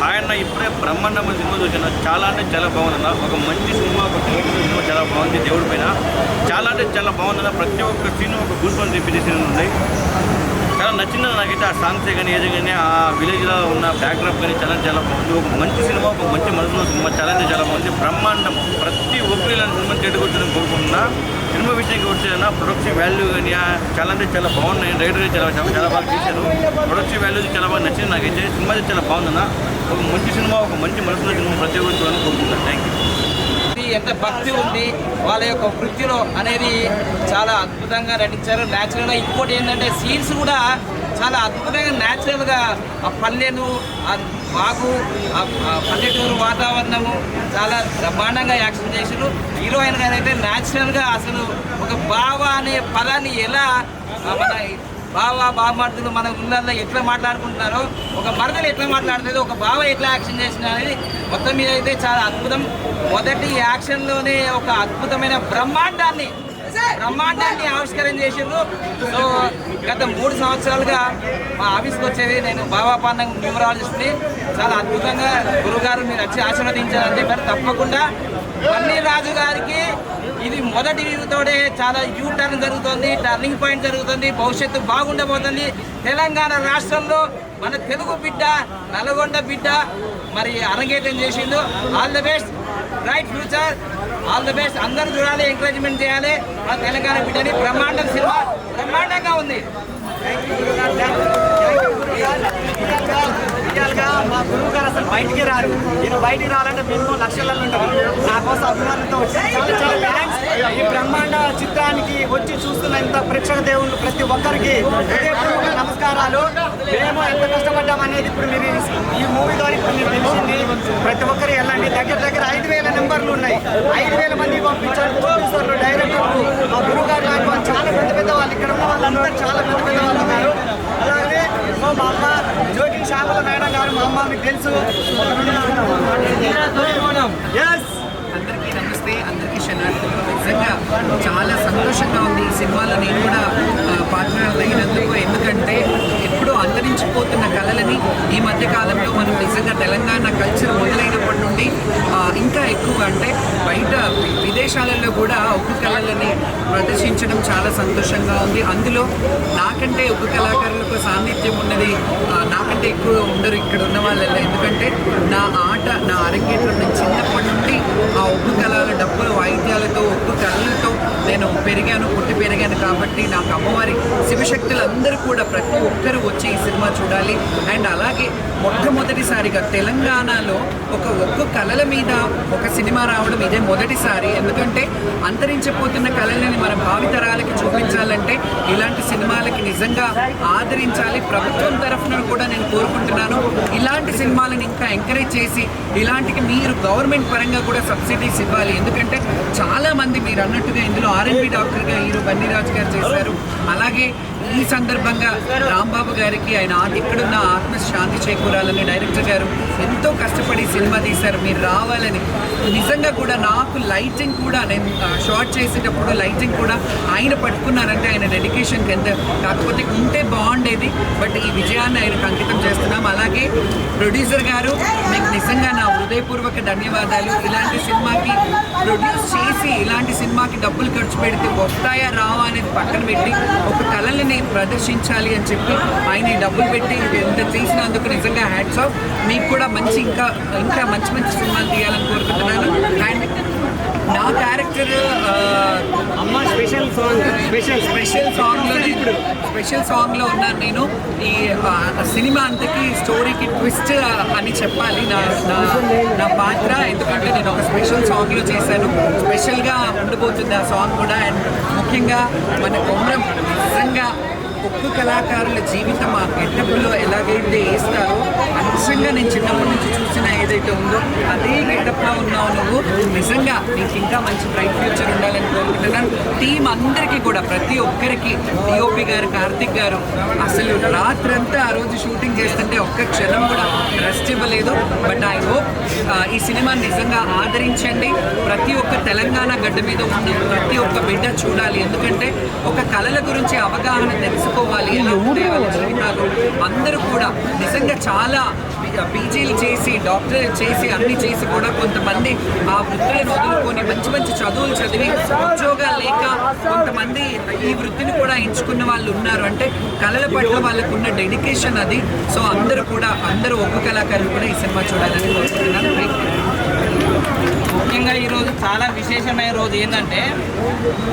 ఆయన ఇప్పుడే బ్రహ్మాండమైన సినిమా చూసిన చాలా అంటే చాలా బాగుందన్న. ఒక మంచి సినిమా, ఒక సినిమా చాలా బాగుంది. దేవుడి పైన చాలా అంటే చాలా బాగుందన్న. ప్రతి ఒక్క సీన్ ఒక గూస్ బంప్స్ తెప్పించే సీన్లు ఉన్నాయి. చాలా నచ్చింది నాకైతే. ఆ సాంగ్సే కానీ ఏదో కానీ ఆ విలేజ్లో ఉన్న బ్యాక్డ్రాప్ కానీ చాలా చాలా బాగుంది. ఒక మంచి సినిమా, ఒక మంచి మనసులో సినిమా చాలా అంటే చాలా బాగుంది. బ్రహ్మాండం. ప్రతి ఒక్కరు ఇలాంటి సినిమా చెడుకొచ్చారని కోరుకుంటున్నా. సినిమా విషయానికి వచ్చేదన్నా ప్రొడక్షన్ వాల్యూ కానీ చాలా అంటే చాలా బాగున్నాయి. రైటర్ చాలా బాగా తీశారు. ప్రొడక్షన్ వాల్యూ చాలా బాగా నచ్చింది నాకైతే. సినిమా చాలా బాగుందన్న. ఒక మంచి సినిమా, ఒక మంచి మనసులో సినిమా ప్రతి ఒక్కరు చూడాలని కోరుకుంటున్నాను. Thank you. ఎంత భక్తి ఉంది వాళ్ళ యొక్క వృత్తిలో అనేది చాలా అద్భుతంగా నటించారు. న్యాచురల్గా ఇంకోటి ఏంటంటే సీన్స్ కూడా చాలా అద్భుతంగా న్యాచురల్గా ఆ పల్లెను, ఆ వాగు, ఆ పల్లెటూరు వాతావరణము చాలా బ్రహ్మాండంగా యాక్షన్ చేశారు. హీరోయిన్ గారు అయితే న్యాచురల్గా అసలు ఒక బావ అనే పదాన్ని ఎలా మన బావమర్దులు మన ఊళ్ళల్లో ఎట్లా మాట్లాడుకుంటున్నారో, ఒక మరదలు ఎట్లా మాట్లాడుతుందో, ఒక బావ ఎట్లా యాక్షన్ చేసిన అనేది మొత్తం మీద అయితే చాలా అద్భుతం. మొదటి యాక్షన్లోనే ఒక అద్భుతమైన బ్రహ్మాండాన్ని ఆవిష్కరణ చేసిండ్రు. సో గత 3 సంవత్సరాలుగా మా ఆఫీస్కి వచ్చేది నేను బాబా పాండం న్యూమరాలజిస్ట్ని. చాలా అద్భుతంగా గురుగారు మీరు వచ్చి ఆశీర్వదించారని చెప్పారు. తప్పకుండా పన్నీర్ రాజు గారికి ఇది మొదటి వ్యూతోనే చాలా యూ టర్న్ జరుగుతుంది, టర్నింగ్ పాయింట్ జరుగుతుంది. భవిష్యత్తు బాగుండబోతుంది. తెలంగాణ రాష్ట్రంలో మన తెలుగు బిడ్డ, నల్గొండ బిడ్డ మరి అరంగేట్రం చేసిండు. All the best, bright future, all the best. అందరూ చూడాలి, ఎంకరేజ్మెంట్ చేయాలి. మన తెలంగాణ బిడ్డని బ్రహ్మాండం సినిమా బ్రహ్మాండంగా ఉంది. మా గురువు గారు అసలు బయటికి రారు. నేను బయటికి రావాలంటే మినిమం లక్షలలో ఉంటారు. నా కోసం అభిమానంతో చాలా చాలా థ్యాంక్స్. ఈ బ్రహ్మాండ చిత్రానికి వచ్చి చూస్తున్న ఇంత ప్రేక్షక దేవుళ్ళు ప్రతి ఒక్కరికి హృదయపూర్వక నమస్కారాలు. మేము ఎంత కష్టపడ్డాం అనేది ఇప్పుడు మీరు ఈ మూవీ ద్వారా ఇప్పుడు మీరు తెలిసింది. ప్రతి ఒక్కరు వెళ్ళండి. దగ్గర 5,000 నెంబర్లు ఉన్నాయి. 5,000 మంది పంపించారు ప్రొడ్యూసర్లు, డైరెక్టర్లు, మా గురువు గారు లాంటి వాళ్ళు చాలా పెద్ద వాళ్ళు. ఇక్కడ ఉన్న వాళ్ళందరూ చాలా పెద్ద వాళ్ళు ఉన్నారు. అలాగే మా అమ్మ జోగి శ్యామల మేడం గారు, మా అమ్మ మీకు తెలుసు. అందరికీ నమస్తే, అందరికీ శనార్థులు. నిజంగా చాలా సంతోషంగా ఉంది ఈ సినిమాలో నేను కూడా పార్ట్నర్ అయినందుకు. ఎందుకంటే ఎప్పుడూ అంతరించిపోతున్న కళలని ఈ మధ్య కాలంలో మనం నిజంగా తెలంగాణ కల్చర్ మొదలైనప్పటి నుండి ఇంకా ఎక్కువ అంటే బయట విదేశాలలో కూడా ఉక్కు కళలని ప్రదర్శించడం చాలా సంతోషంగా ఉంది. అందులో నాకంటే ఉక్కు కళాకారులకు సాన్నిధ్యం ఉన్నది నాకంటే ఎక్కువ ఉండరు ఇక్కడ ఉన్న వాళ్ళల్లో. ఎందుకంటే నా ఆట, నా అరంగేట్రం నేను చిన్నప్పటి నుండి ఆ ఉక్కు కళల డబ్బులు వాయిద్యాలతో, ఉక్కు కళలతో నేను పుట్టి పెరిగాను. కాబట్టి నాకు అమ్మవారి శివశక్తులు అందరూ కూడా ప్రతి ఒక్కరూ వచ్చి ఈ సినిమా చూడాలి. అండ్ అలాగే మొట్టమొదటిసారిగా తెలంగాణలో ఒక ఒక్క కళల మీద ఒక సినిమా రావడం ఇదే మొదటిసారి. ఎందుకంటే అంతరించిపోతున్న కళలని మన భావితరాలకి చూపించాలంటే ఇలాంటి సినిమాలకి నిజంగా ఆదరించాలి. ప్రభుత్వం తరఫున కూడా నేను కోరుకుంటున్నాను ఇలాంటి సినిమాలను ఇంకా ఎంకరేజ్ చేసి ఇలాంటికి మీరు గవర్నమెంట్ పరంగా కూడా సబ్సిడీస్ ఇవ్వాలి. ఎందుకంటే చాలామంది మీరు అన్నట్టుగా ఇందులో R&B డాక్టర్గా హీరో పన్నీర్ రాజు గారు చేశారు. అలాగే ఈ సందర్భంగా రాంబాబు గారికి ఆయన ఇక్కడున్న ఆత్మశాంతి చేకూరాలని డైరెక్టర్ గారు ఎంతో కష్టపడి సినిమా తీశారు. మీరు రావాలని నిజంగా కూడా నాకు లైటింగ్ కూడా నేను షార్ట్ చేసేటప్పుడు లైటింగ్ కూడా ఆయన పట్టుకున్నారంటే ఆయన డెడికేషన్కి ఎంత. కాకపోతే ఉంటే బాగుండేది, బట్ ఈ విజయాన్ని ఆయనకు అంకితం చేస్తున్నాం. అలాగే ప్రొడ్యూసర్ గారు మీకు నిజంగా నా హృదయపూర్వక ధన్యవాదాలు. ఇలాంటి సినిమాకి ప్రొడ్యూస్ చేసి ఇలాంటి సినిమాకి డబ్బులు ఖర్చు పెడితే వస్తాయా రావా అనేది పక్కన పెట్టి ఒక కళలని ప్రదర్శించాలి అని చెప్పి ఆయన ఈ డబ్బులు పెట్టి ఎంత చేసినందుకు నిజంగా హ్యాట్స్ ఆఫ్. మీకు కూడా మంచి ఇంకా మంచి సినిమాలు తీయాలని కోరుకుంటున్నాను. అండ్ నా క్యారెక్టర్ అమ్మ స్పెషల్ సాంగ్లో ఉన్నాను నేను. ఈ సినిమా అంతకి స్టోరీకి ట్విస్ట్ అని చెప్పాలి నా పాత్ర. ఎందుకంటే నేను ఒక స్పెషల్ సాంగ్లో చేశాను. స్పెషల్గా ఉండబోతుంది ఆ సాంగ్ కూడా. అండ్ ముఖ్యంగా మన కొమరం నిజంగా ఉక్కు కళాకారుల జీవితం ఆ గెటప్లో ఎలాగైతే వేస్తారో నిజంగా నేను చిన్నప్పటి నుంచి చూసిన ఏదైతే ఉందో అదే గెటప్లో ఉన్నావు నువ్వు. నిజంగా నీకు ఇంకా మంచి బ్రైట్ ఫ్యూచర్ ఉండాలని కోరుకుంటున్నాను. టీం అందరికీ కూడా ప్రతి ఒక్కరికి డిఓపి గారు, కార్తిక్ గారు అసలు రాత్రంతా ఆ రోజు షూటింగ్ చేస్తుంటే ఒక్క క్షణం కూడా రెస్ట్ ఇవ్వలేదు. బట్ ఐ హోప్ ఈ సినిమాని నిజంగా ఆదరించండి. ప్రతి ఒక్క తెలంగాణ గడ్డ మీద ఉన్న ప్రతి ఒక్క బిడ్డ చూడాలి. ఎందుకంటే ఒక కళల గురించి అవగాహన తెలుసుకోవాలి. ఎలా ఉంటే వాళ్ళ జీవితాలు అందరూ కూడా నిజంగా చాలా పీజీలు చేసి డాక్టరేట్ చేసి అన్ని చేసి కూడా కొంతమంది ఆ వృత్తులను వదులుకొని మంచి మంచి చదువులు చదివి ఉద్యోగాలు లేక కొంతమంది ఈ వృత్తిని కూడా ఎంచుకున్న వాళ్ళు ఉన్నారు. అంటే కళల పట్ల వాళ్ళకు ఉన్న డెడికేషన్ అది. సో అందరూ ఒక్క కళాకారులు కూడా ఈ సినిమా చూడాలని కోరుకుంటున్నాను. ముఖ్యంగా ఈరోజు చాలా విశేషమైన రోజు ఏంటంటే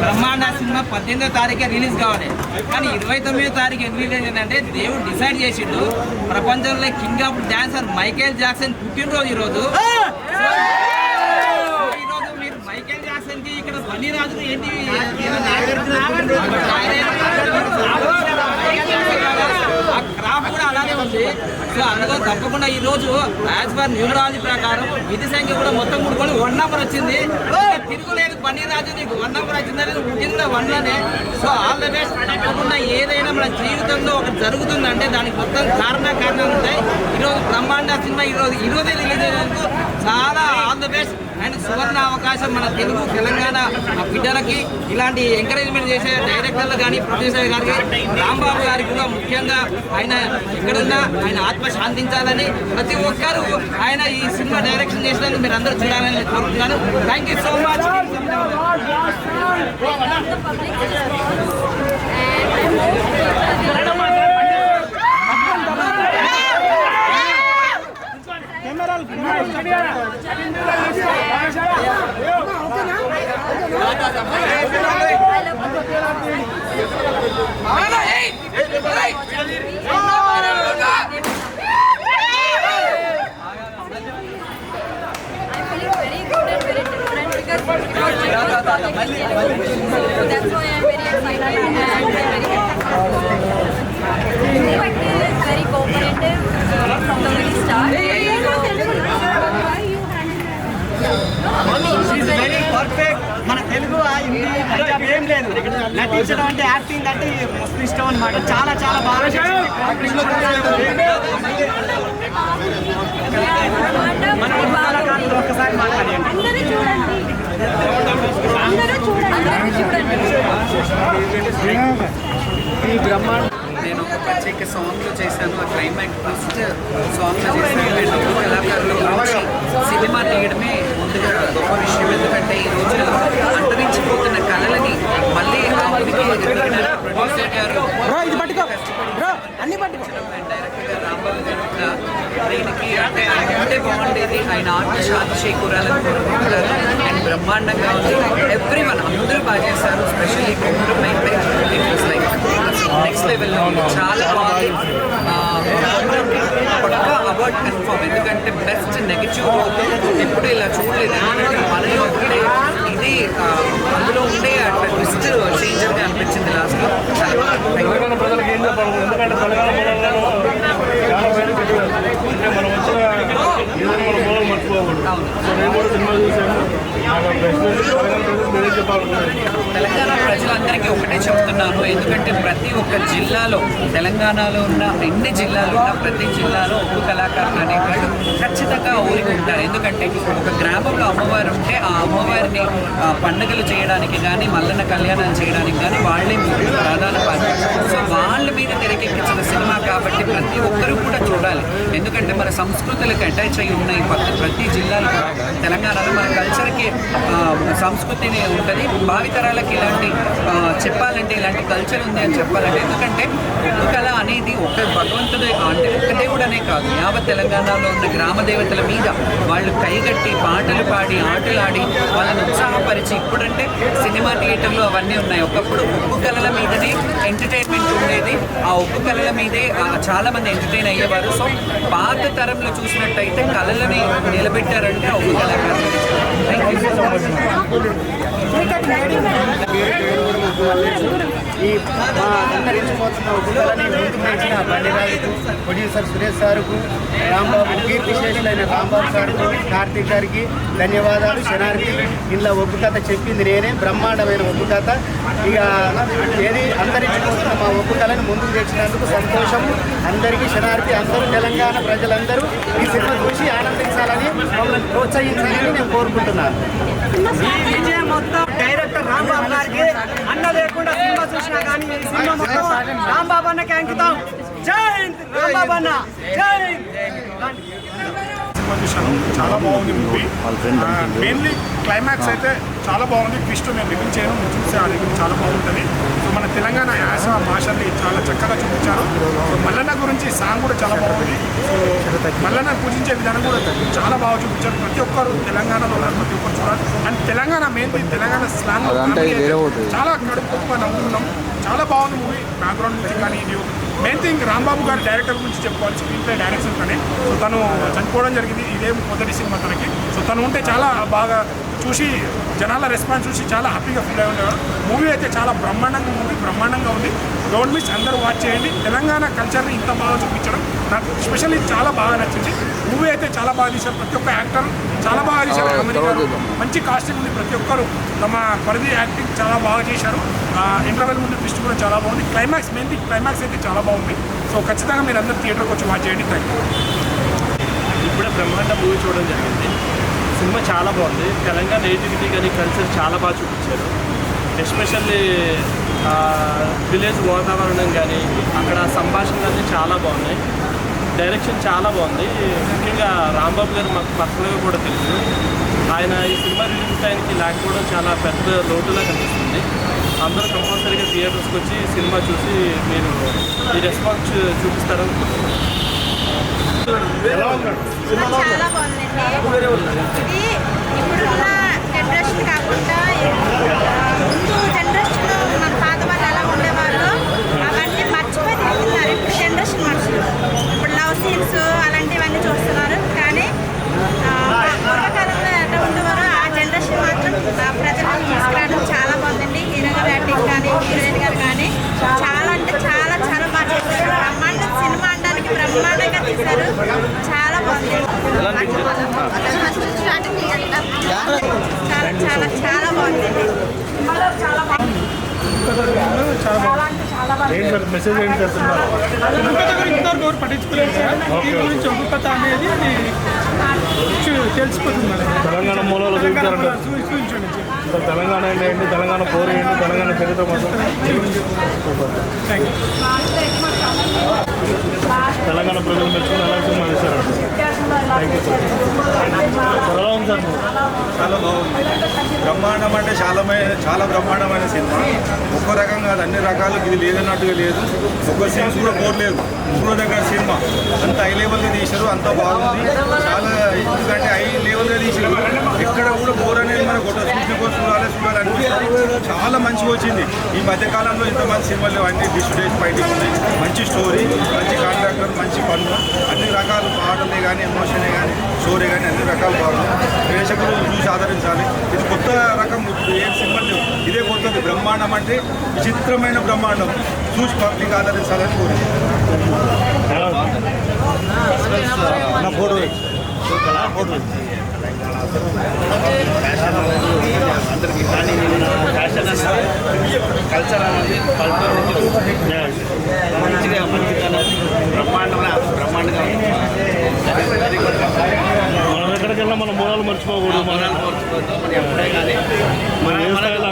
బ్రహ్మాండ సినిమా 18వ తారీఖే రిలీజ్ కావాలి, కానీ 29వ తారీఖు ఎందుకు రిలీజ్ అయిందంటే దేవుడు డిసైడ్ చేసిండు ప్రపంచంలో king of dancer Michael Jackson పుట్టినరోజు ఈరోజు. ఈరోజు మీరు మైకేల్ జాక్సన్ కి ఇక్కడ బన్నీ రాజు ఏంటి ఆ క్రాఫ్ట్ కూడా అలానే ఉంది. సో అందులో తప్పకుండా ఈ రోజు యాజ్ పర్ న్యూమరాలజీ ప్రకారం విధి సంఖ్య కూడా మొత్తం కూడుకొని 1 నెంబర్ వచ్చింది. తిరుగులేదు బన్నీ రాజు, నీకు 1 నెంబర్ వచ్చిందని పుట్టిన 1లోనే. So all the best. తప్పకుండా ఏదైనా మన జీవితంలో ఒకటి జరుగుతుందంటే దానికి మొత్తం కారణాలు ఉంటాయి. ఈరోజు బ్రహ్మాండ సినిమా ఈరోజే రిలీజ్ అయినందుకు చాలా ఆల్ ద బెస్ట్. అండ్ సువర్ణ అవకాశం మన తెలంగాణ బిడ్డలకి ఇలాంటి ఎంకరేజ్మెంట్ చేసే డైరెక్టర్లు కానీ ప్రొడ్యూసర్ గారికి రాంబాబు గారికి కూడా ముఖ్యంగా ఆయన ఎక్కడున్నా ఆయన ఆత్మ శాంతించాలని ప్రతి ఒక్కరూ ఆయన ఈ సినిమా డైరెక్షన్ చేసినందుకు మీరు అందరూ చూడాలని కోరుతున్నాను. Thank you so much. That's why I'm very excited and I'm very very cooperative from the very start. She's very perfect. మన తెలుగు హిందీ పంజాబ్ ఏం లేదు, నటించడం అంటే యాక్టింగ్ అంటే మస్తు ఇష్టం అనమాట. చాలా చాలా బాగా మన కళాకారులు ఒక్కసారి మాట్లాడండి. ఈ బ్రహ్మాండ నేను ఒక ప్రత్యేక సాంగ్లో చేశాను. ఆ క్లైమాక్స్ ఫస్ట్ సాంగ్లో చేశాను. అండ్ ఒక్క కళాకారుల గురించి సినిమా తీయడమే ముందుగా గొప్ప విషయం. ఎందుకంటే ఈ రోజున అంతరించిపోతున్న కళలని మళ్ళీ ఆ ప్రొడ్యూసర్ గారు అండ్ డైరెక్టర్ గారు రాంబాబు గారు కూడా దీనికి అంటే ఆయన ఉంటే బాగుండేది, ఆయన ఆత్మ శాంతి చేకూరాలని కోరుకుంటున్నారు. అండ్ బ్రహ్మాండంగా ఉంది. ఎవ్రీవన్ అందరూ బాగా చేశారు. స్పెషల్లీ కుటుంబం అయితే ఇట్ వాస్ లైక్ నెక్స్ట్ లెవెల్లో చాలా బాగుంది. పక్కా అవార్డ్ కన్ఫర్మ్. ఎందుకంటే బెస్ట్ నెగిటివ్ ఎప్పుడు ఇలా చూడలేదు. ఎందుకంటే మనలో ఉండే ఇది అందులో ఉండే అట్లా ట్విస్ట్ చేంజర్గా అనిపించింది లాస్ట్లో. తెలంగాణ ప్రజలకు ఏం చెప్పాలి? ఎందుకంటే తెలంగాణ చాలా బయట అంటే మనం వచ్చిన ఏదైనా మన మూలం మర్చిపోకూడదు. సో నేను కూడా సినిమా చూశాను. తెలంగాణ ప్రజలందరికీ ఒకటే చెప్తున్నాను. ఎందుకంటే ప్రతి ఒక్క జిల్లాలో తెలంగాణలో ఉన్న ఎన్ని జిల్లాలు ఉన్న ప్రతి జిల్లాలో ఒక్క కళాకారులు అనేవాళ్ళు ఖచ్చితంగా ఊరికి ఉంటారు. ఎందుకంటే ఒక గ్రామంలో అమ్మవారు ఉంటే ఆ అమ్మవారిని పండుగలు చేయడానికి కానీ మల్లన్న కళ్యాణాలు చేయడానికి కానీ వాళ్ళే ప్రధాన పాత్ర. సో వాళ్ళ మీద తెరకెక్కించిన సినిమా కాబట్టి ప్రతి ఒక్కరూ కూడా చూడాలి. ఎందుకంటే మన సంస్కృతులకు అటాచ్ అయి ఉన్నాయి ప్రతి జిల్లాలో. తెలంగాణలో మన కల్చర్కి సంస్కృతిని ఉంటుంది. భావితరాలకి ఇలాంటి చెప్పాలంటే ఇలాంటి కల్చర్ ఉంది అని చెప్పాలంటే. ఎందుకంటే ఒక్క కళ అనేది ఒక భగవంతుడు అంటే ఒక్క దేవుడనే కాదు, యావత్ తెలంగాణలో ఉన్న గ్రామ దేవతల మీద వాళ్ళు కైగట్టి పాటలు పాడి ఆటలాడి వాళ్ళని ఉత్సాహపరిచి, ఇప్పుడంటే సినిమా థియేటర్లు అవన్నీ ఉన్నాయి. ఒకప్పుడు ఒక్క కళల మీదనే ఎంటర్టైన్మెంట్ ఉండేది. ఆ ఒక్క కళల మీదే చాలామంది ఎంటర్టైన్ అయ్యేవారు. సో పాత తరంలో చూసినట్టయితే కళలని నిలబెట్టారంటే ఒక్క కళాకారులు. Thank you so much. ఈ అంతరించిపోతున్న ఉద్యోగాన్ని ముందుకు నడిచిన బండిరాజుకు, ప్రొడ్యూసర్ సురేష్ సార్కు, రాంబాబు కీర్తి శేషులైన రాంబాబు సార్కు, కార్తీక్ గారికి ధన్యవాదాలు. శనార్థి ఇంట్లో ఒప్పు కథ చెప్పింది నేనే, బ్రహ్మాండమైన ఒప్పు కథ. ఇక ఏది అంతరించిపోతున్న మా ఒప్పు కథని ముందుకు తెచ్చినందుకు సంతోషం. అందరికీ శనార్థి. అందరూ తెలంగాణ ప్రజలందరూ ఈ సినిమా చూసి ఆనందించాలని, మమ్మల్ని ప్రోత్సహించాలని నేను కోరుకుంటున్నాను. ఈ విజయం మొత్తం డైరెక్టర్ రాంబాబు గారికి. అన్న లేకుండా సినిమా చూసినా కానీ ఈ సినిమా మొత్తం రాంబాబు అన్నకి అంకితం. జై హింద్ రాంబాబు అన్న, జై హింద్. సినిమా చూశాను. చాలా బాగుంది మూవీ. మెయిన్లీ క్లైమాక్స్ అయితే చాలా బాగుంది. ట్విస్ట్ నేను రివీల్ చేయను, మీరు చూస్తే ఆ రివీల్ చాలా బాగుంటుంది. సో మన తెలంగాణ యాస భాషల్ని చాలా చక్కగా చూపించారు. సో మల్లన్న గురించి సాంగ్ కూడా చాలా బాగుంది. సో మల్లన్న పూజించే విధానం కూడా చాలా బాగా చూపించారు. ప్రతి ఒక్కరు తెలంగాణలో ఉన్నారు, ప్రతి ఒక్కరు చూడాలి. And Telangana mainly Telangana slang చాలా కడుపుగా నవ్వుకున్నాం. చాలా బాగుంది మూవీ. బ్యాక్గ్రౌండ్ మ్యూజిక్ కానీ ఇది మెయిన్ థింగ్ రాంబాబు గారి డైరెక్టర్ గురించి చెప్పుకోవాలి. స్క్రీన్ ప్లే డైరెక్షన్ కానీ సో తను చనిపోవడం జరిగింది. ఇదే మొదటి సినిమా తనకి. సో తను ఉంటే చాలా బాగా చూసి జనాల రెస్పాన్స్ చూసి చాలా హ్యాపీగా ఫీల్ అయి ఉండేవాడు. మూవీ అయితే చాలా బ్రహ్మాండంగా ఉంది. డోంట్ మిస్, అందరూ వాచ్ చేయండి. తెలంగాణ కల్చర్ని ఇంత బాగా చూపించడం నాకు స్పెషల్లీ చాలా బాగా నచ్చింది. మూవీ అయితే చాలా బాగా తీశారు. ప్రతి ఒక్క యాక్టర్ చాలా బాగా తీశారు. మంచి కాస్టింగ్ ఉంది. ప్రతి ఒక్కరు తమ పరిధి యాక్టింగ్ చాలా బాగా చేశారు. ఇంటర్వెల్ ముందు ట్విస్ట్ కూడా చాలా బాగుంది. క్లైమాక్స్ అయితే చాలా బాగుంది. సో ఖచ్చితంగా మీరు అందరూ థియేటర్కి వచ్చి వాచ్ చేయండి. Thank you. ఇప్పుడే బ్రహ్మాండ మూవీ చూడడం జరిగింది. సినిమా చాలా బాగుంది. తెలంగాణ నేటివిటీ కానీ కల్చర్ చాలా బాగా చూపించారు. ఎస్పెషల్లీ విలేజ్ వాతావరణం కానీ అక్కడ సంభాషణలు చాలా బాగున్నాయి. డైరెక్షన్ చాలా బాగుంది. ముఖ్యంగా రాంబాబు గారు మాకు పర్సనల్గా కూడా తెలుసు. ఆయన ఈ సినిమా రిలీజ్ టైంకి లేకపోవడం చాలా పెద్ద లోటులా కనిపిస్తుంది. అందరూ కంపల్సరీగా థియేటర్స్కి వచ్చి సినిమా చూసి మీరు ఈ రెస్పాన్స్ చూపిస్తారనుకుంటున్నాను. చాలా బాగుందండి. ఇది ఇప్పుడున్న జనరేషన్ కాకుండా ముందు జనరేషన్లో మన పాత వాళ్ళు ఎలా ఉండేవాళ్ళు అవన్నీ మర్చిపోయి తిరుగుతున్నారు. ఇప్పుడు జనరేషన్ మనుషులు ఇప్పుడు లవ్ సీన్స్ అలాంటివన్నీ చూస్తున్నారు. కానీ పూర్వకాలంలో ఎలా ఉండేవారో ఆ జనరేషన్ మాత్రం ప్రజలను తీసుకురావడం చాలా బాగుందండి. హీరో గారు యాక్టింగ్ కానీ హీరోయిన్ గారు కానీ చాలా అంటే చాలా చాలా బాగా చేశారు. సినిమా అనడానికి బ్రహ్మాండంగా తీశారు. చాలా బాగుంది. చాలా బాగుంది. మెసేజ్ ఏంటి ఇంతవరకు పట్టించుకోలేదు సార్. దీని గురించి ఒక్కొక్క అనేది తెలిసిపోతుంది. తెలంగాణ మూలాలు చూపించారంటే తెలంగాణ ఏంటి, తెలంగాణ పోరు ఏంటి, తెలంగాణ చరిత్ర మొత్తం తెలంగాణ ప్రజలు మెచ్చుకుని ఎలా సినిమా చేశారంట. Thank you sir. ఎలా ఉంది సార్? చాలా బాగుంది. బ్రహ్మాండం అంటే చాలా బ్రహ్మాండమైన సినిమా. ఒక్కో రకం కాదు, అన్ని రకాలు. ఇది లేదన్నట్టుగా లేదు. ఒక్క సీన్స్ కూడా పోర్లేదు. ఇంకో దగ్గర సినిమా అంత హై లెవెల్గా తీశారు. అంత బాగుంది. చాలా ఎందుకంటే హై లెవెల్గా తీసారు. ఎక్కడ కూడా బోర్ అనేది మనకు చూడాలి అనిపిస్తుంది. చాలా మంచిగా వచ్చింది. ఈ మధ్యకాలంలో ఇంతమంది సినిమాలు అన్ని డిస్ట్రిక్ట్ ఫైటింగ్ ఉన్నాయి. మంచి స్టోరీ, మంచి కాంట్రాక్టర్, మంచి పనులు, అన్ని రకాలు పాటలే కానీ ఎమోషనే కానీ స్టోరీ కానీ అన్ని రకాలు బాగుంది. ప్రేక్షకులు చూసి ఆదరించాలి. ఇది కొత్త రకం. ఏం సినిమా లేవు. ఇదే కొత్తది. బ్రహ్మాండం అంటే విచిత్రమైన బ్రహ్మాండం. చూసి పబ్లిక్ ఆదరించాలని కోరి అందరికీ కానీ ఫ్యాషన్ అనేది కల్చర్ అనేది మంచిగా బ్రహ్మాండంగా మనం ఎక్కడికి వెళ్ళినా మన మూలాలు మర్చిపోకూడదు. మనం ఎప్పుడే కానీ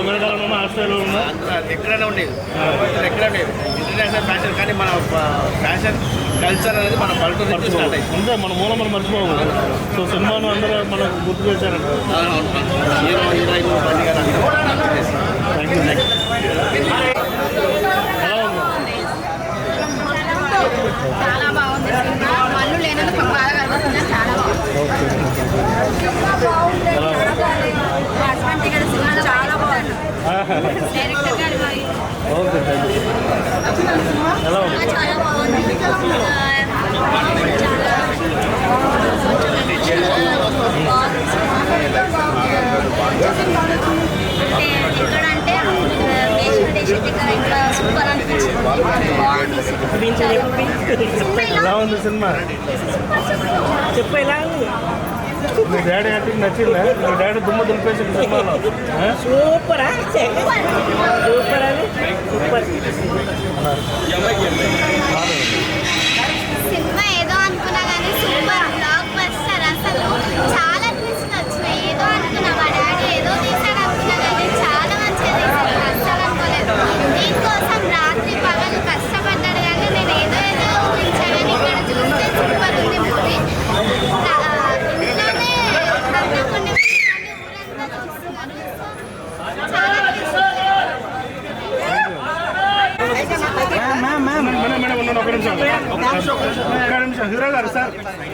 అమెరికాలో ఉన్నా, ఆస్ట్రేలియాలో ఉన్నా, ఎక్కడైనా ఉండేది. ఎక్కడ ఉండేది ఇంటర్నేషనల్ ఫ్యాషన్. కానీ మన ఫ్యాషన్ కల్చర్ అనేది మన పల్లెటూరు స్టార్ట్ అయింది. అంతే మన మూలం మనం మర్చిపోకూడదు. సో సినిమాను అందరూ మనం గుర్తు చేశారంట. హీరో హీరోయిన్ పండుగ థ్యాంక్ యూ. చాలా బాగుంది సినిమా. మన్ను లేనందుకు బాగా కనబడుతుంది. చాలా బాగుంది. చాలా బాగుంది. డైరెక్టర్ గారు ఓకే. ఎలా ఉంది? చాలా బాగుంది. ఎక్కడంటే దేశం దగ్గర ఇక్కడ సూపర్ అనిపించింది. ఎలా ఉంది సినిమా? చెప్పు ఎలా ఉంది. మీ డాడీ యాక్టింగ్ నచ్చిందా? మీ డాడీ దుమ్ము దులిపేసింది సినిమాలో. సూపరా సూపర్ అని సూపర్. సినిమా ఏదో అనుకున్నా కానీ సూపర్ బ్లాక్ బస్టర్. అసలు చాలా ట్విస్ట్ వచ్చినాయి. ఏదో అనుకున్నా మా డాడీ ఏదో తీసాడు అనుకున్నా కానీ చాలా మంచిగా తీసాడు. అస్సలు అనుకోలేదు. దీనికోసం రాత్రి పగలు కష్టపడ్డాడు కానీ నేను ఏదో ఊహించాను. ఇక్కడ చూస్తే సూపర్ ఉంది మూవీ.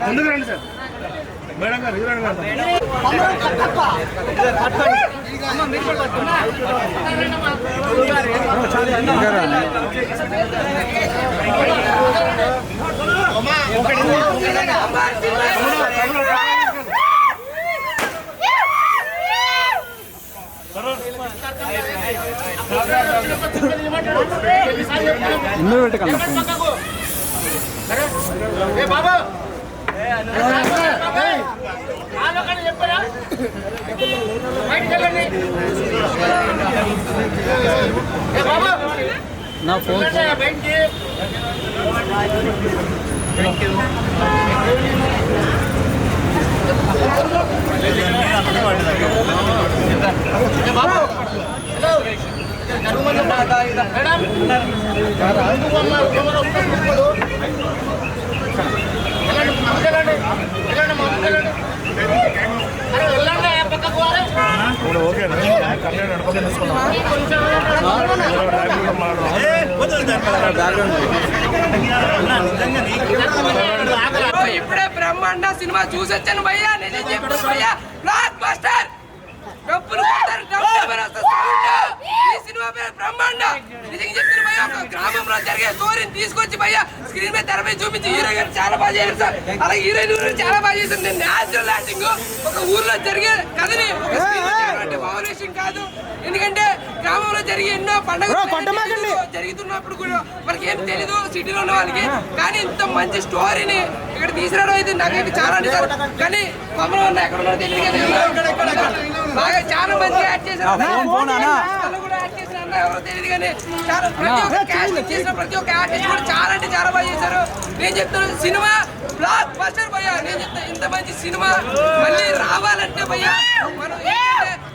ముందుకు రండి సార్. మేడం గారు హీరోయిన్ గారు ఇందులో పెట్టకండి నా ఫోన్ ఇప్పుడే బ్రహ్మాండ సినిమా చూసొచ్చాను భయ్యా. నిజం చెప్పాను భయ్యా, బ్లాక్ బస్టర్. డబ్బులు కొడతారు, డబ్బులు వస్తుంది. ఈ సినిమా పేరు బ్రహ్మాండ. నిజంగా చెప్తాను భయ్యా, ఒక గ్రామంలో జరిగే స్టోరీని తీసుకొచ్చి భయ్యా స్క్రీన్ మీద తెరపై చూపించి హీరో గారు చాలా బాగా చేశారు సార్. అలాగే హీరోయిన్ గురించి చాలా బాగా చేశారు. నేను న్యాచురల్ యాక్టింగ్ ఒక ఊర్లో జరిగే కథని ఒక స్క్రీన్ మీద తేవాలంటే మామూలు విషయం కాదు. ఎందుకంటే గ్రామంలో జరిగే ఎన్నో పండుగలు జరుగుతున్నప్పుడు కూడా మనకి ఏం తెలీదు సిటీలో ఉన్న వాళ్ళకి. కానీ ఇంత మంచి స్టోరీని ఇక్కడ తీసుకురావడం అయితే నాకైతే చాలా నిజాలు. కానీ కొమ్మలో ఉన్న ఎక్కడ ఉన్నదో తెలియదు కదా, బాగా చాలా మంచిగా యాడ్ చేశారు. కూడా యాడ్ చేసిన అన్న ఎవరో తెలియదు కానీ చాలా ప్రతి ఒక్క క్యాస్టింగ్ చేసిన ప్రతి ఒక్క ఆర్టిస్ట్ కూడా చాలా అంటే చాలా బాగా చేశారు. నేను చెప్తాను సినిమా బ్లాక్ బస్టర్ భయ్యా. నేను చెప్తాను ఇంత మంచి సినిమా మళ్ళీ రావాలంటే భయ్యా మనం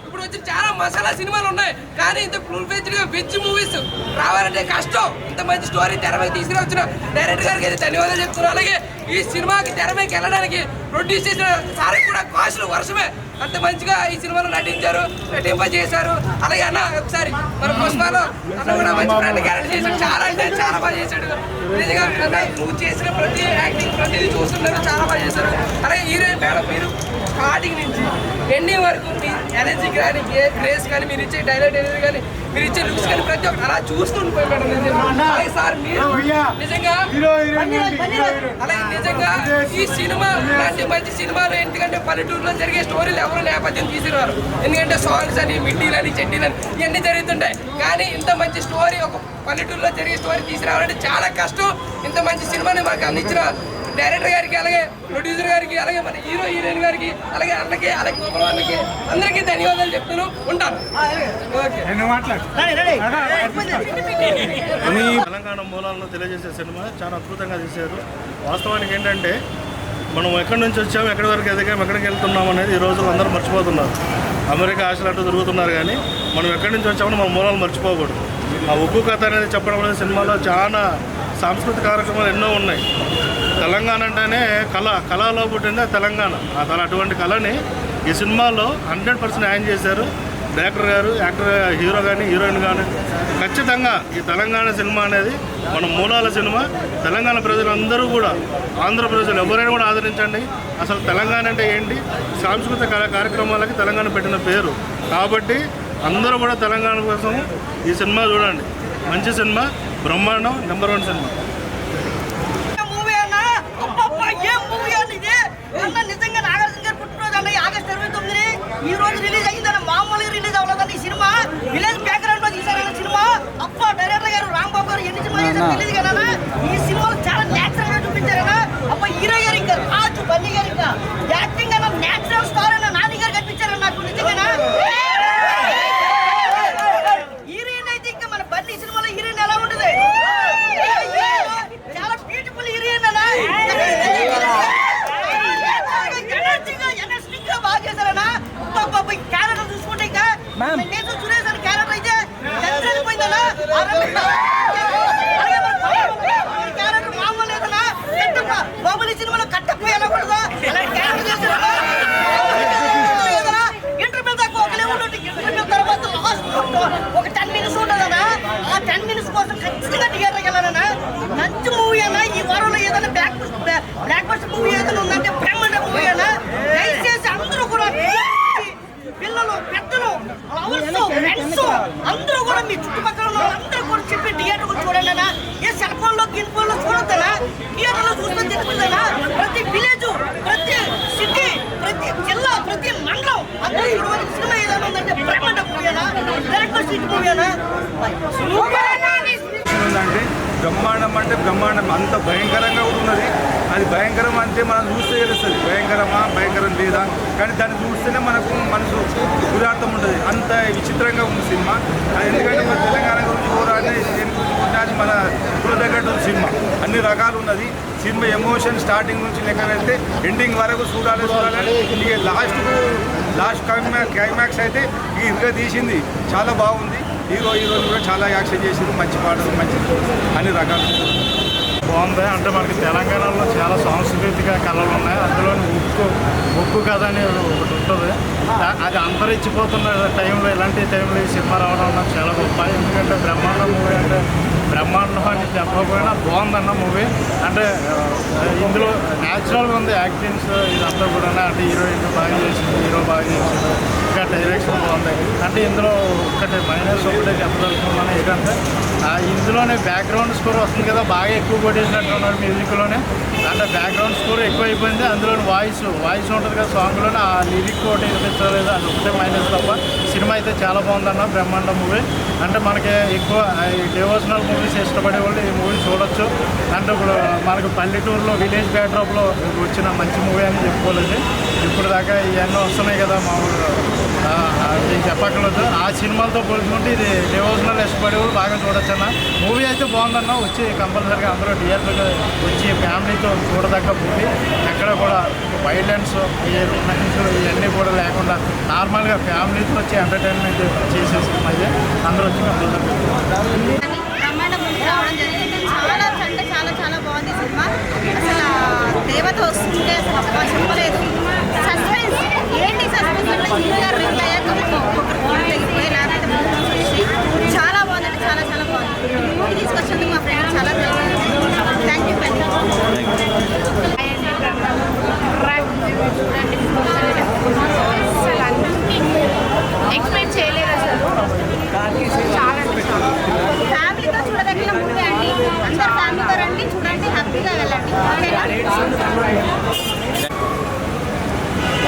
ఇప్పుడు వచ్చి చాలా మసాలా సినిమాలు ఉన్నాయి. కానీ ఇంత ఫుల్ ఫ్లెడ్జ్డ్ గా వెజ్ మూవీస్ రావాలంటే కష్టం. ఇంత మంచి స్టోరీ తెర మీద తీసుకురావచ్చిన డైరెక్టర్ గారికి అయితే ధన్యవాదాలు చెప్తున్నాను. అలాగే ఈ సినిమాకి తెర మీదకి వెళ్ళడానికి ప్రొడ్యూస్ చేసిన సార్ కూడా కాస్టులు వర్షమే. అంత మంచిగా ఈ సినిమాలో నటించారు, నటింపజేశారు. అలాగే అన్న ఒకసారి మన పుష్పాలో అన్న కూడా మంచి ఫ్రెండ్ క్యారెక్టర్ చేశాడు. చాలా అంటే చాలా బాగా చేశాడు. నిజంగా అన్న నువ్వు చేసిన ప్రతి యాక్టింగ్ ప్రతిదీ చూస్తున్నారు, చాలా బాగా చేశారు. అలాగే హీరోయిన్ మేడం మీరు స్టార్టింగ్ నుంచి ఎండింగ్ వరకు మీ ఎనర్జీ కానీ గ్రేస్ కానీ మీరు ఇచ్చే డైలాగ్ డెలివరీ కానీ మీరు ఇచ్చే లుక్స్ కానీ ప్రతి ఒక్కరు అలా చూస్తుండిపోయి మేడం. అలాగే సార్ మీరు నిజంగా అలాగే నిజంగా ఈ సినిమా ఇలాంటి మంచి సినిమాలు ఎందుకంటే పల్లెటూరులో జరిగే స్టోరీలు ఎవరు నేపథ్యం తీసుకురారు. ఎందుకంటే సాంగ్స్ అని మిడ్డీలని చెడ్డీలని ఇవన్నీ జరుగుతుంటాయి. కానీ ఇంత మంచి స్టోరీ ఒక పల్లెటూరులో జరిగే స్టోరీ తీసుకురావాలంటే చాలా కష్టం. ఇంత మంచి సినిమాని మనకు అందించిన డైరెక్టర్ గారికి అలాగే ప్రొడ్యూసర్ గారికి అలాగే మన హీరోయిన్ గారికి అలాగే అన్నకి అలాగే అన్నకి అందరికీ ధన్యవాదాలు చెప్తాను. ఉంటాను. తెలంగాణ మూలాలను తెలియజేసే సినిమా చాలా అద్భుతంగా తీశారు. వాస్తవానికి ఏంటంటే మనం ఎక్కడి నుంచి వచ్చాము, ఎక్కడి వరకు ఎదిగాము, ఎక్కడికి వెళ్తున్నాం అనేది ఈ రోజుల్లో అందరూ మర్చిపోతున్నారు. అమెరికా ఆశలు అంటూ తిరుగుతున్నారు కానీ మనం ఎక్కడి నుంచి వచ్చామని మన మూలాలు మర్చిపోకూడదు. ఆ ఉక్కు కథ అనేది చెప్పడం అనేది సినిమాలో చాలా సాంస్కృతిక కార్యక్రమాలు ఎన్నో ఉన్నాయి. తెలంగాణ అంటేనే కళలో పుట్టిందే తెలంగాణ. అటువంటి కళని ఈ సినిమాలో 100% న్యాయం చేశారు డైరెక్టర్ గారు, యాక్టర్, హీరో కానీ హీరోయిన్ కానీ. ఖచ్చితంగా ఈ తెలంగాణ సినిమా అనేది మన మూలాల సినిమా. తెలంగాణ ప్రజలందరూ కూడా, ఆంధ్ర ప్రజలు ఎవరైనా కూడా ఆదరించండి. అసలు తెలంగాణ అంటే ఏంటి, సాంస్కృతిక కార్యక్రమాలకి తెలంగాణ పెట్టిన పేరు కాబట్టి అందరూ కూడా తెలంగాణ కోసం ఈ సినిమా చూడండి. మంచి సినిమా, బ్రహ్మాండం, నెంబర్ 1 సినిమా. నిజంగా నాగార్జున గారు పుట్టినరోజు అన్న ఆగస్టు 29 ఈ రోజు రిలీజ్ అయిందన్న. మామూలుగా రిలీజ్ అవ్వలేదండి ఈ సినిమా. విలేజ్ బ్యాక్గ్రౌండ్ లో తీసారన్న సినిమా. అప్ప డైరెక్టర్ గారు రాంబాబు గారు ఎన్ని సినిమా చేశారు తెలియదు కదా. ఈ సినిమాలో చాలా నేచురల్ గా చూపించారన్నా. అప్ప హీరో గారు ఇంకా రాజు బన్నీ గారు ఇంకా యాక్టింగ్ అన్న నేచురల్ స్టార్ అన్న నాని గారు కనిపించారన్న నాకు నిజంగా. హీరోయిన్ అయితే ఇంకా మన బన్నీ సినిమాలో హీరోయిన్ ఎలా ఉంటుంది భయంకరంగా కూడా ఉన్నది. అది భయంకరం అంటే మనం చూస్తే తెలుస్తుంది భయంకరం లేదా, కానీ దాన్ని చూస్తేనే మనకు మనసు ఉదార్థం ఉంటుంది. అంత విచిత్రంగా ఉంది సినిమా. ఎందుకంటే మన తెలంగాణ గురించి పోరాడే అది మన ఇప్పుడు తగ్గట్టు సినిమా అన్ని రకాలు ఉన్నది. సినిమా ఎమోషన్ స్టార్టింగ్ నుంచి లెక్క వెళ్తే ఎండింగ్ వరకు చూడాలి. ఇక లాస్ట్ క్లైమాక్స్ అయితే ఇక తీసింది చాలా బాగుంది. హీరోలు కూడా చాలా యాక్షన్ చేసింది, మంచి పాటలు మంచి అన్ని రకాలు బాగుంది. అంటే మనకి తెలంగాణలో చాలా సాంస్కృతిక కళలు ఉన్నాయి. అందులో ఉక్కు కథ అనేది ఒకటి ఉంటుంది. అది అంతరించిపోతున్న టైంలో ఇలాంటి టైంలో ఈ సినిమా రావడం నాకు చాలా గొప్ప. ఎందుకంటే బ్రహ్మాండం మూవీ అంటే బ్రహ్మాండం అని చెప్పకపోయినా బాగుందన్న మూవీ. అంటే ఇందులో న్యాచురల్గా ఉంది యాక్టింగ్స్ ఇదంతా కూడా. అంటే హీరోయిన్ బాగా చేసింది, హీరో బాగా చేసింది, ఇంకా డైరెక్షన్ బాగుంది. అంటే ఇందులో ఒకటి మైనస్ ఒకటే చెప్పదలుచుకున్నాను ఏంటంటే ఇందులోనే బ్యాక్గ్రౌండ్ స్కోర్ వస్తుంది కదా, బాగా ఎక్కువ కొట్టేసినట్టున్నాడు మ్యూజిక్లోనే. అంటే బ్యాక్గ్రౌండ్ స్కోర్ ఎక్కువ అయిపోయింది. అందులో వాయిస్ ఉంటుంది కదా సాంగ్లోనే, ఆ లిరిక్ ఒకటి వినిపించలేదు. అది ఒకటే మైనస్ తప్ప సినిమా అయితే చాలా బాగుందన్న బ్రహ్మాండం మూవీ. అంటే మనకి ఎక్కువ డివోషనల్ మూవీస్ ఇష్టపడే వాళ్ళు ఈ మూవీ చూడొచ్చు. అంటే ఇప్పుడు మనకు పల్లెటూరులో విలేజ్ బ్యాక్డ్రాప్లో వచ్చిన మంచి మూవీ అని చెప్పుకోలేదు. ఇప్పుడు దాకా ఇవన్నీ వస్తున్నాయి కదా మామూలుగా నేను చెప్పక్కర్లేదు. ఆ సినిమాలతో పోల్చుకుంటే ఇది డివోషనల్ ఇష్టపడే వాళ్ళు బాగా చూడొచ్చు అన్న. మూవీ అయితే బాగుందన్న. వచ్చి కంపల్సరీగా అందరూ థియేటర్గా వచ్చి ఫ్యామిలీతో చూడదగ్గ మూవీ. ఎక్కడ కూడా వైలెన్స్ ఇవన్నీ కూడా లేకుండా నార్మల్గా ఫ్యామిలీతో వచ్చి ఎంటర్టైన్మెంట్ చేసే సినిమా అయితే అందరూ వచ్చి కంపల్సరీ బ్రహ్మాండం మూవీ రావడం జరిగింది. చాలా అంటే చాలా బాగుంది సినిమా. అసలు దేవత వస్తుంటే అసలు చెప్పలేదు. సస్పెన్స్ ఏంటి సస్పెన్స్ అంటే ఇంకా రిల్ అయ్యాక ఒక్కొక్కరికి లేకపోతే చాలా బాగుందంటే చాలా బాగుంది. మూవీ తీసుకొచ్చినందుకు మా ఫ్రెండ్ చాలా థ్యాంక్ యూ అండి. అసలు అన్ని ఎక్స్పెక్ట్ చేయలేదు. అసలు చాలా ఫ్యామిలీతో చూడదగిన మూవీ అండి. అందరు ఫ్యామిలీతో రండి, చూడండి, హ్యాపీగా వెళ్ళండి.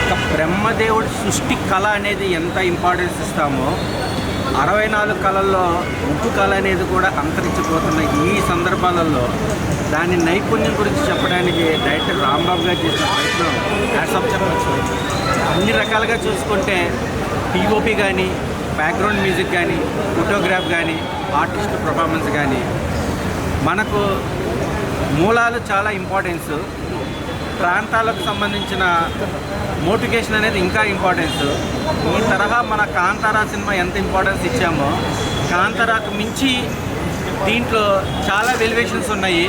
ఒక బ్రహ్మదేవుడి సృష్టి కళ అనేది ఎంత ఇంపార్టెన్స్ ఇస్తామో 64 కళల్లో ఉప్పు కళ అనేది కూడా అంతరించిపోతున్న ఈ సందర్భాలలో దాని నైపుణ్యం గురించి చెప్పడానికి డైరెక్టర్ రాంబాబు గారు చేసిన ప్రయత్నం హ్యాట్సాఫ్ చెప్పచ్చు. అన్ని రకాలుగా చూసుకుంటే పిఓపి కానీ, బ్యాక్గ్రౌండ్ మ్యూజిక్ కానీ, ఫోటోగ్రాఫ్ కానీ, ఆర్టిస్ట్ పర్ఫార్మెన్స్ కానీ, మనకు మూలాలు చాలా ఇంపార్టెన్స్. ప్రాంతాలకు సంబంధించిన మోటివేషన్ అనేది ఇంకా ఇంపార్టెన్స్. ఈ తరహా మన కాంతారా సినిమా ఎంత ఇంపార్టెన్స్ ఇచ్చామో కాంతారాకు మించి దీంట్లో చాలా వెలివేషన్స్ ఉన్నాయి.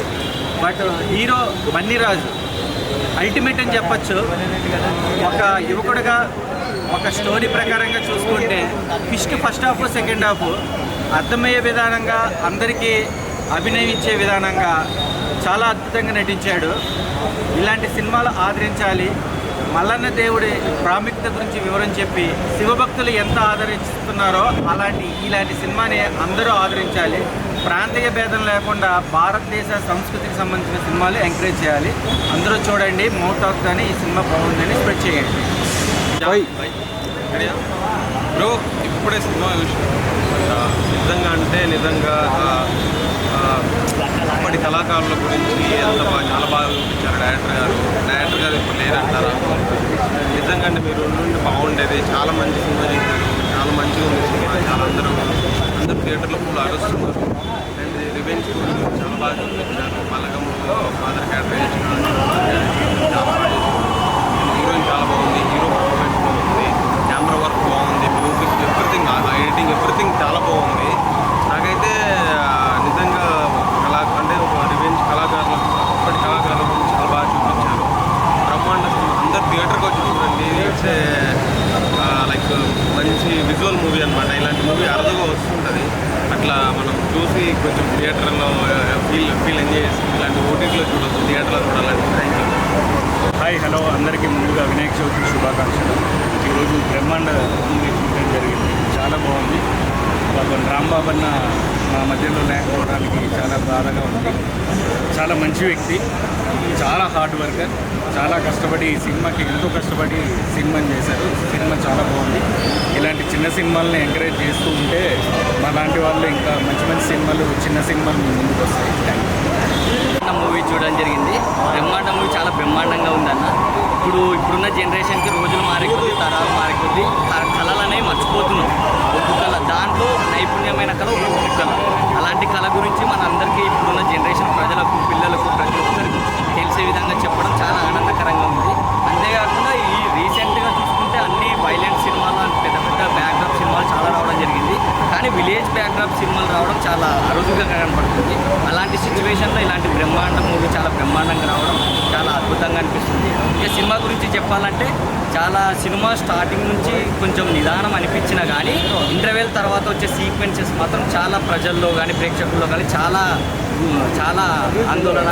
బట్ హీరో బన్నీరాజు అల్టిమేట్ అని చెప్పచ్చు. ఒక యువకుడిగా ఒక స్టోరీ ప్రకారంగా చూసుకుంటే ఫస్ట్ హాఫ్ సెకండ్ హాఫ్ అర్థమయ్యే విధానంగా అందరికీ అభినయించే విధానంగా చాలా అద్భుతంగా నటించాడు. ఇలాంటి సినిమాలు ఆదరించాలి. మల్లన్న దేవుడి ప్రాముఖ్యత గురించి వివరం చెప్పి శివభక్తులు ఎంత ఆదరిస్తున్నారో ఇలాంటి సినిమాని అందరూ ఆదరించాలి. ప్రాంతీయ భేదం లేకుండా భారతదేశ సంస్కృతికి సంబంధించిన సినిమాలు ఎంకరేజ్ చేయాలి. అందరూ చూడండి, మౌత్ ఆఫ్ కానీ ఈ సినిమా బాగుందని స్ప్రెడ్ చేయండి. బ్రో ఇప్పుడే సినిమా నిజంగా అప్పటి కళాకారుల గురించి చాలా బాగా చూపించారు డైరెక్టర్ గారు ఇప్పుడు లేరంటారా. నిజంగా అంటే మీరు ఉండి బాగుండేది. చాలా మంచి సినిమా చేశారు, చాలా మంచిగా ఉంది సినిమా. చాలా అందరూ థియేటర్లో ఫుల్ ఆడుస్తున్నారు. అండ్ రివెంజ్ స్టోరీ చాలా బాగా చూపించారు. మలగంలో ఫాదర్ క్యారెక్టర్ చేసిన చాలా బాగా చేశారు. హీరోయిన్ చాలా బాగుంది, హీరో పర్ఫార్మెన్స్ బాగుంది, కెమెరా వర్క్ బాగుంది, మ్యూజిక్ ఎవ్రీథింగ్, ఎడిటింగ్ ఎవ్రీథింగ్ చాలా బాగుంది. నాకైతే నిజంగా అంటే ఒక రివెంజ్ కళాకారులకు అప్పటి కళాకారుల గురించి చాలా బాగా చూపించారు. బ్రహ్మాండ సినిమా అందరు థియేటర్కి వచ్చి చూడండి. ఇట్స్ లైక్ మంచి విజువల్ మూవీ అనమాట. ఇలాంటి మూవీ అరుదుగా వస్తుంటుంది. అట్లా మనం చూసి కొంచెం థియేటర్లో ఫీల్ ఎంజాయ్ చేసి ఇలాంటి ఓటీటీలో చూడొచ్చు, థియేటర్లో చూడాలంటే. Thank you. హాయ్, హలో అందరికీ ముందుగా వినాయక చవితి శుభాకాంక్షలు. ఈరోజు బ్రహ్మాండ మూవీ చూడడం జరిగింది. చాలా బాగుంది. బాబన్ రాంబాబు అన్న మా మధ్యలో లేకపోవడానికి చాలా బాధగా ఉంది. చాలా మంచి వ్యక్తి, చాలా హార్డ్ వర్కర్, చాలా కష్టపడి ఈ సినిమాకి ఎంతో కష్టపడి సినిమాని చేశారు. సినిమా చాలా బాగుంది. ఇలాంటి చిన్న సినిమాలని ఎంకరేజ్ చేస్తూ ఉంటే మా లాంటి వాళ్ళు ఇంకా మంచి మంచి సినిమాలు, చిన్న సినిమాలు ముందుకు వస్తాయి. Thank you. బ్రహ్మాండం మూవీ చూడడం జరిగింది. బ్రహ్మాండం మూవీ చాలా బ్రహ్మాండంగా ఉందన్న. ఇప్పుడున్న జనరేషన్కి రోజులు మారికొద్ది, తరాలు మారికొద్ది, కళలు అనేవి మర్చిపోతున్నాం. ఒక్కొక్క కళ దాంట్లో నైపుణ్యమైన కళ ఒక్కొక్క కళ. అలాంటి కళ గురించి మన అందరికీ ఇప్పుడున్న జనరేషన్ ప్రజలకు, పిల్లలకు, ప్రతి ఒక్కరికి తెలిసే విధంగా చెప్పడం చాలా ఆనందకరంగా ఉంది. అంతేకాకుండా ఈ రీసెంట్గా చూసుకుంటే అన్ని వైలెంట్ సినిమాలు, పెద్ద పెద్ద బ్యాక్డ్రాప్ సినిమాలు చాలా రావడం జరిగింది. కానీ విలేజ్ బ్యాక్డ్రాప్ సినిమాలు రావడం చాలా అరుదుగా కనపడుతుంది. అలాంటి సిచ్యువేషన్లో ఇలాంటి బ్రహ్మాండం మూవీ చాలా బ్రహ్మాండంగా రావడం చాలా అద్భుతంగా అనిపిస్తుంది. ఇక సినిమా గురించి చెప్పాలంటే చాలా సినిమా స్టార్టింగ్ నుంచి కొంచెం నిదానం అనిపించినా కానీ ఇంటర్వెల్ తర్వాత వచ్చే సీక్వెన్సెస్ మాత్రం చాలా ప్రజల్లో కానీ ప్రేక్షకుల్లో కానీ చాలా ఆందోళన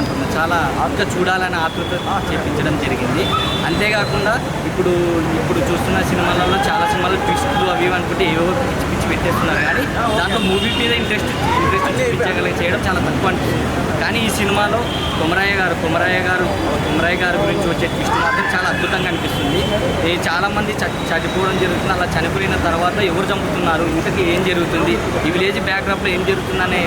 అంటున్నా, చాలా ఇంకా చూడాలని ఆతృత చేపించడం జరిగింది. అంతేకాకుండా ఇప్పుడు చూస్తున్న సినిమాలలో చాలా సినిమాలు ట్విస్టులు అవి అనుకుంటే ఏవో పిచ్చి పెట్టేస్తున్నారు. కానీ దాంట్లో మూవీ మీద ఇంట్రెస్ట్ చేయడం చాలా తక్కువ అనిపిస్తుంది. కానీ ఈ సినిమాలో కొమరయ్య గారు గురించి వచ్చే ట్విస్ట్ మాత్రం చాలా అద్భుతంగా అనిపిస్తుంది. చాలామంది చనిపోవడం జరుగుతుంది. అలా చనిపోయిన తర్వాత ఎవరు చంపుతున్నారు, ఇంతకీ ఏం జరుగుతుంది, ఈ విలేజ్ బ్యాక్డ్రాప్లో ఏం జరుగుతుందనే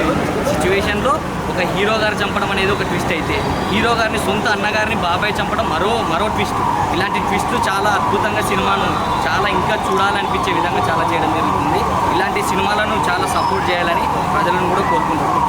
సిచ్యువేషన్లో ఒక హీరో గారు చంపడం అనేది ఒక ట్విస్ట్ అయితే, హీరో గారిని సొంత అన్నగారిని బాబాయ్ చంపడం మరో ట్విస్ట్. ఇలాంటి ట్విస్టులు చాలా అద్భుతంగా సినిమాను చాలా ఇంకా చూడాలనిపించే విధంగా చాలా చేయడం జరుగుతుంది. ఇలాంటి సినిమాలను చాలా సపోర్ట్ చేయాలని ప్రజలను కూడా కోరుకుంటున్నాను.